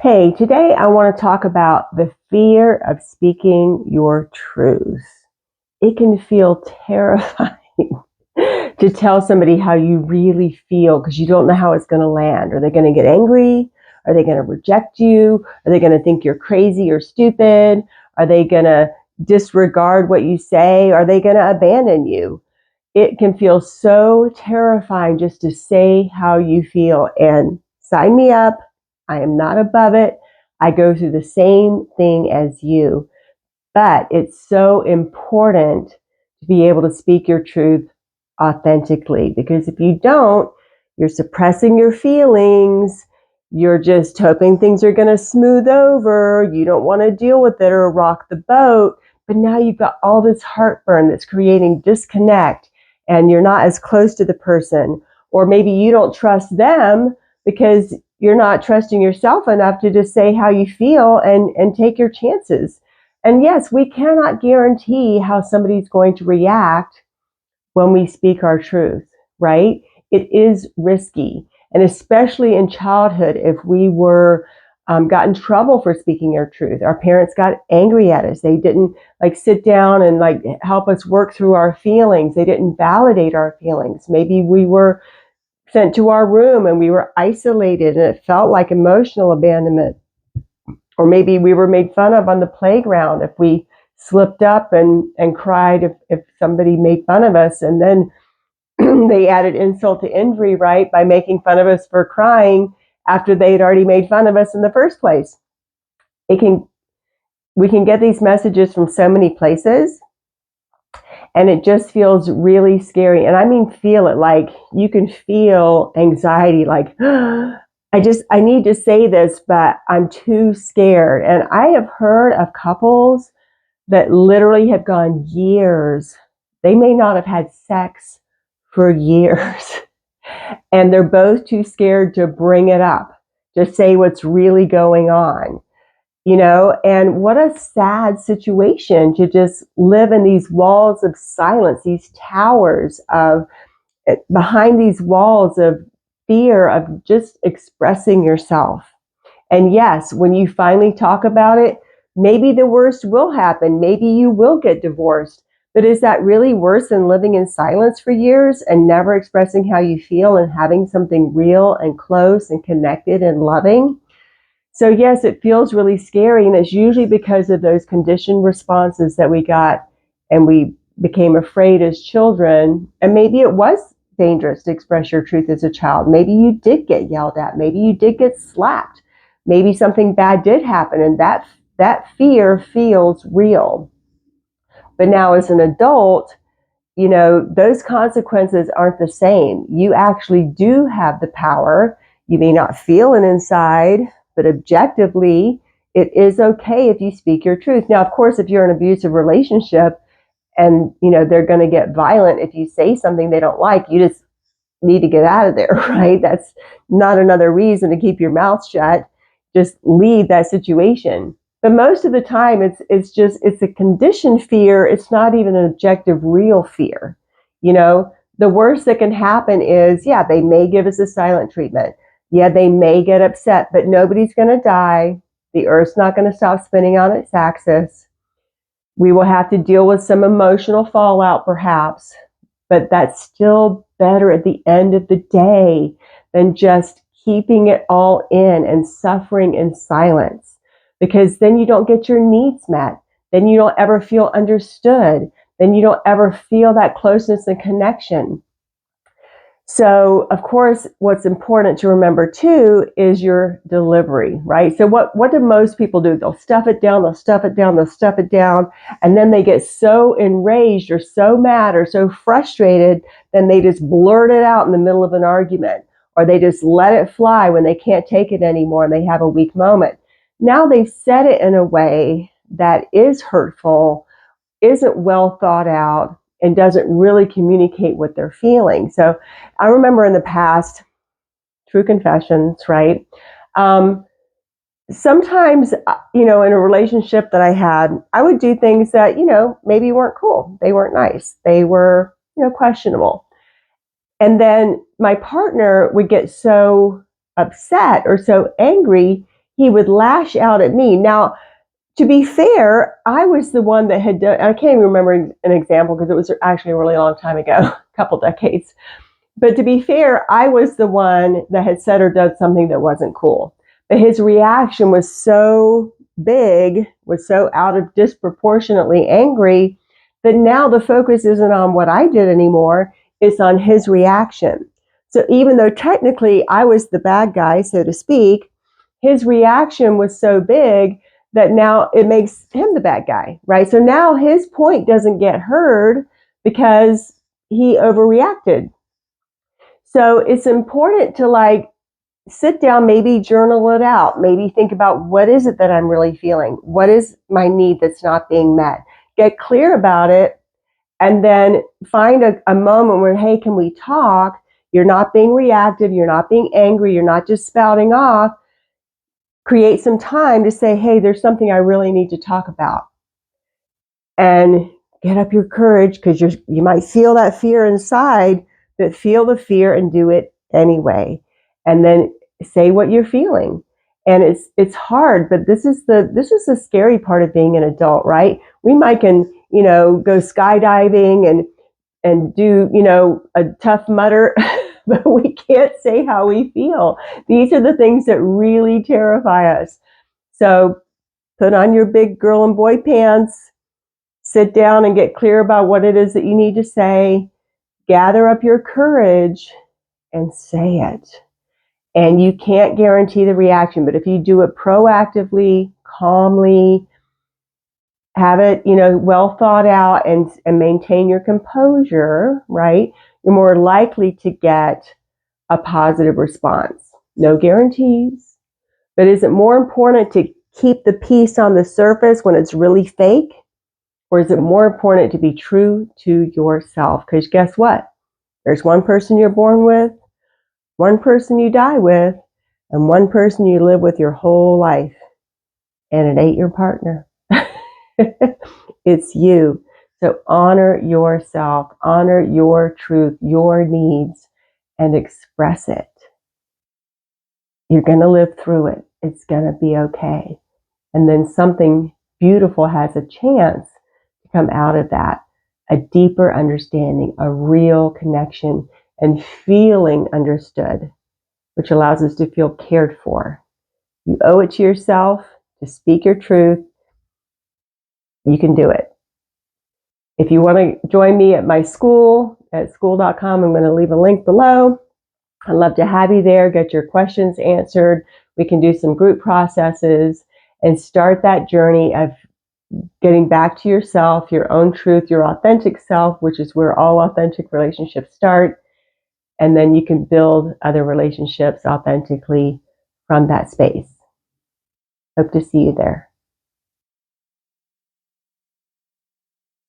Hey, today I want to talk about the fear of speaking your truth. It can feel terrifying to tell somebody how you really feel because you don't know how it's going to land. Are they going to get angry? Are they going to reject you? Are they going to think you're crazy or stupid? Are they going to disregard what you say? Are they going to abandon you? It can feel so terrifying just to say how you feel. And sign me up. I am not above it. I go through the same thing as you. But it's so important to be able to speak your truth authentically, because if you don't, you're suppressing your feelings. You're just hoping things are going to smooth over. You don't want to deal with it or rock the boat. But now you've got all this heartburn that's creating disconnect, and you're not as close to the person. Or maybe you don't trust them because you're not trusting yourself enough to just say how you feel and take your chances. And yes, we cannot guarantee how somebody's going to react when we speak our truth, right? It is risky. And especially in childhood, if we were got in trouble for speaking our truth, our parents got angry at us. They didn't sit down and help us work through our feelings. They didn't validate our feelings. Maybe we were sent to our room and we were isolated and it felt like emotional abandonment. Or maybe we were made fun of on the playground if we slipped up and cried if somebody made fun of us. And then they added insult to injury, right, by making fun of us for crying after they'd already made fun of us in the first place. We can get these messages from so many places, and it just feels really scary. And I mean, feel it. Like, you can feel anxiety, like, I need to say this, but I'm too scared. And I have heard of couples that literally have gone years. They may not have had sex for years. And they're both too scared to bring it up, to say what's really going on. And what a sad situation to just live in these walls of silence, these towers of, behind these walls of fear of just expressing yourself. And yes, when you finally talk about it, maybe the worst will happen. Maybe you will get divorced. But is that really worse than living in silence for years and never expressing how you feel and having something real and close and connected and loving? So yes, it feels really scary, and it's usually because of those conditioned responses that we got and we became afraid as children. And maybe it was dangerous to express your truth as a child. Maybe you did get yelled at. Maybe you did get slapped. Maybe something bad did happen, and that fear feels real. But now as an adult, those consequences aren't the same. You actually do have the power. You may not feel it inside, but objectively, it is okay if you speak your truth. Now, of course, if you're in an abusive relationship and, they're going to get violent if you say something they don't like, you just need to get out of there, right? That's not another reason to keep your mouth shut. Just leave that situation. But most of the time, it's a conditioned fear. It's not even an objective, real fear. The worst that can happen is, yeah, they may give us a silent treatment. Yeah, they may get upset, but nobody's going to die. The Earth's not going to stop spinning on its axis. We will have to deal with some emotional fallout, perhaps, but that's still better at the end of the day than just keeping it all in and suffering in silence. Because then you don't get your needs met. Then you don't ever feel understood. Then you don't ever feel that closeness and connection. So, of course, what's important to remember too is your delivery, right? So what do most people do? They'll stuff it down, they'll stuff it down, they'll stuff it down, and then they get so enraged or so mad or so frustrated, then they just blurt it out in the middle of an argument, or they just let it fly when they can't take it anymore and they have a weak moment. Now they've said it in a way that is hurtful, isn't well thought out, and doesn't really communicate what they're feeling. So I remember in the past, true confessions, right? Sometimes, in a relationship that I had, I would do things that, maybe weren't cool. They weren't nice. They were, questionable. And then my partner would get so upset or so angry, he would lash out at me. Now, to be fair, I was the one that had done, I can't even remember an example because it was actually a really long time ago, a couple decades. But to be fair, I was the one that had said or done something that wasn't cool. But his reaction was so big, was so out of disproportionately angry, that now the focus isn't on what I did anymore, it's on his reaction. So even though technically I was the bad guy, so to speak, his reaction was so big that now it makes him the bad guy, right? So now his point doesn't get heard because he overreacted. So it's important to like sit down, maybe journal it out, maybe think about what is it that I'm really feeling? What is my need that's not being met? Get clear about it, and then find a moment where, hey, can we talk? You're not being reactive, you're not being angry, you're not just spouting off. Create some time to say, hey, there's something I really need to talk about. And get up your courage, because you might feel that fear inside, but feel the fear and do it anyway. And then say what you're feeling. And it's hard, but this is the scary part of being an adult, right? We might can, go skydiving and do, a Tough Mudder, but we can't say how we feel. These are the things that really terrify us. So put on your big girl and boy pants, sit down and get clear about what it is that you need to say, gather up your courage and say it. And you can't guarantee the reaction, but if you do it proactively, calmly, have it, well thought out, and maintain your composure, right, you're more likely to get a positive response. No guarantees, but is it more important to keep the peace on the surface when it's really fake? Or is it more important to be true to yourself? Because guess what? There's one person you're born with, one person you die with, and one person you live with your whole life. And it ain't your partner. It's you. So honor yourself, honor your truth, your needs, and express it. You're going to live through it. It's going to be okay. And then something beautiful has a chance to come out of that. A deeper understanding, a real connection, and feeling understood, which allows us to feel cared for. You owe it to yourself to speak your truth. You can do it. If you want to join me at my school, at school.com, I'm going to leave a link below. I'd love to have you there, get your questions answered. We can do some group processes and start that journey of getting back to yourself, your own truth, your authentic self, which is where all authentic relationships start. And then you can build other relationships authentically from that space. Hope to see you there.